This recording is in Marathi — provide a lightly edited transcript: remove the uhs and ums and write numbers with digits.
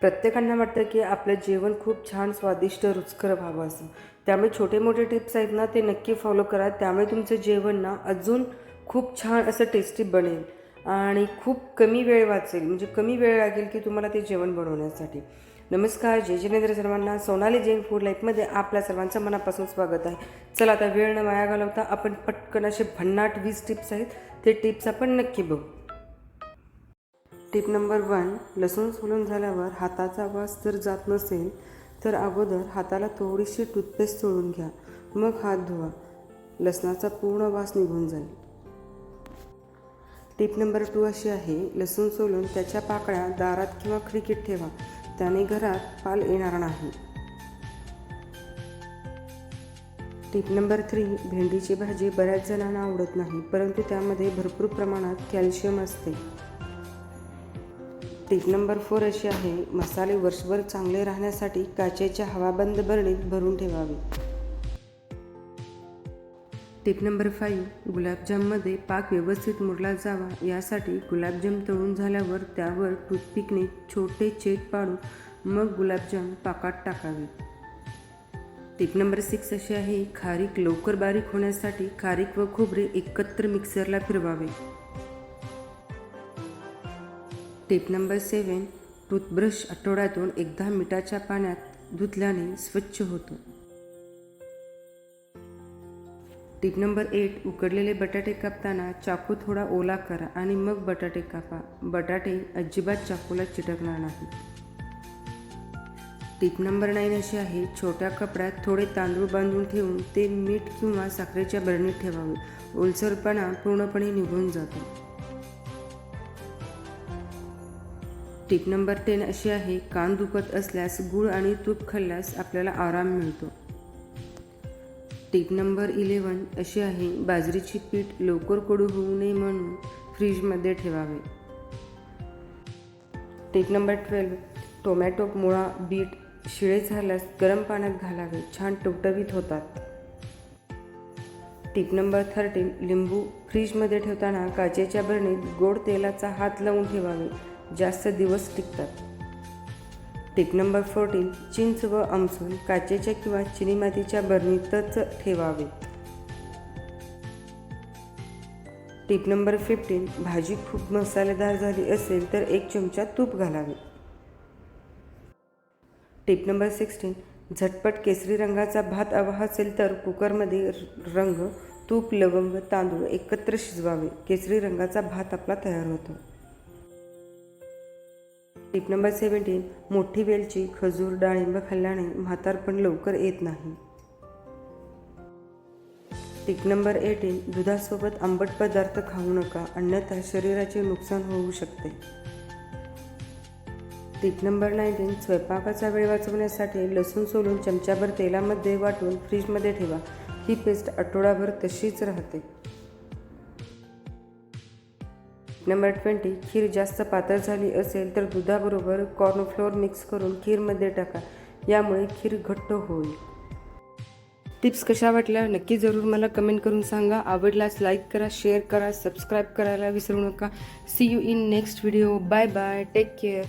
प्रत्येकांना वाटतं की आपलं जेवण खूप छान स्वादिष्ट रुचकर व्हावं असं. त्यामुळे छोटे मोठे टिप्स आहेत ना ते नक्की फॉलो करा. त्यामुळे तुमचं जेवण ना अजून खूप छान असं टेस्टी बनेल आणि खूप कमी वेळ वाचेल, म्हणजे कमी वेळ लागेल की तुम्हाला ते जेवण बनवण्यासाठी. नमस्कार, जय जिनेंद्र सर्वांना. सोनाली जैन फूड लाईफमध्ये आपल्या सर्वांचं मनापासून स्वागत आहे. चला आता वेळ न वाया घालवता आपण पटकन असे भन्नाट 20 टिप्स आहेत ते टिप्स आपण नक्की बघू. टिप नंबर 1, लसूण सोलून झाल्यावर हाताचा वास जर जात नसेल तर अगोदर हाताला थोडीशी टूथपेस्ट चोळून घ्या, मग हात धुवा. लसणाचा पूर्ण वास निघून जाईल. टिप नंबर 2 अशी आहे, लसूण सोलून त्याच्या पाकळ्या दारात किंवा खिडकीत ठेवा, त्याने घरात पाल येणार नाही. टिप नंबर 3, भेंडीची भाजी बऱ्याच जणांना आवडत नाही, परंतु त्यामध्ये भरपूर प्रमाणात कॅल्शियम असते. टिप नंबर 4 अशी आहे, मसाले वर्षभर चांगले राहण्यासाठी काचेच्या हवाबंद बरणीत भरून ठेवावे. टिप नंबर 5, गुलाबजाममध्ये पाक व्यवस्थित मुरला जावा यासाठी गुलाबजाम तळून झाल्यावर त्यावर टूथपिकने छोटे छेद पाडून मग गुलाबजाम पाकात टाकावे. टिप नंबर 6 अशी आहे, खारीक लवकर बारीक होण्यासाठी खारीक व खोबरे एकत्र मिक्सरला फिरवावे. टिप नंबर 7, टूथब्रश आठवड्यातून एकदा मिठाच्या पाण्यात धुतल्याने स्वच्छ होतो. टिप नंबर 8, उकडलेले बटाटे कापताना चाकू थोडा ओला करा आणि मग बटाटे कापा. बटाटे अजिबात चाकूला चिटकणार नाही. टिप नंबर 9 अशी आहे, छोट्या कपड्यात थोडे तांदूळ बांधून ठेवून ते मीठ किंवा साखरेच्या बरणीत ठेवावे. ओलसरपणा पूर्णपणे निघून जातो. टिप नंबर 10 अशी आहे, कान दुखत असल्यास गूळ आणि तूप खाल्ल्यास आपल्याला आराम मिळतो. टिप नंबर 11 अशी आहे, बाजरीची पीठ लवकर कडू होऊ नये म्हणून फ्रीजमध्ये ठेवावे. टिप नंबर 12, टोमॅटो, मुळा, बीट शिळे झाल्यास गरम पाण्यात घालावे, छान टवटवीत होतात. टिप नंबर 13, लिंबू फ्रीजमध्ये ठेवताना काचेच्या बरणीत गोड तेलाचा हात लावून ठेवावे, जास्त दिवस टिकतात. टिप नंबर 14, चिंच व आमसूल काचेच्या किंवा चिनी मातीच्या बरणीतच ठेवावे. टिप नंबर 15, भाजी खूप मसालेदार झाली असेल तर 1 चमचा तूप घालावे. टिप नंबर 16, झटपट केसरी रंगाचा भात हवा असेल तर कुकरमध्ये रंग, तूप, लवंग, तांदूळ एकत्र शिजवावे. केसरी रंगाचा भात आपला तयार होतो. टिप नंबर 17, मोठी वेलची, खजूर, डाळिंब खाल्ल्याने म्हातारपण लवकर येत नाही. टिप नंबर 18, दुधासोबत आंबट पदार्थ खाऊ नका, अन्यथा शरीराचे नुकसान होऊ शकते. टिप नंबर 19, स्वयंपाकाचा वेळ वाचवण्यासाठी लसूण सोलून चमच्याभर तेलामध्ये वाटून फ्रीजमध्ये ठेवा. ही पेस्ट आठवडाभर तशीच राहते. नंबर 20, खीर जास्त पातळ झाली असेल तर दुधाबरोबर कॉर्नफ्लोअर मिक्स करून खीरमध्ये टाका, यामुळे खीर घट्ट होईल. टिप्स कशा वाटल्या नक्की जरूर मला कमेंट करून सांगा. आवडल्यास लाईक करा, शेअर करा, सबस्क्राईब करायला विसरू नका. See you in next video. Bye bye, take care.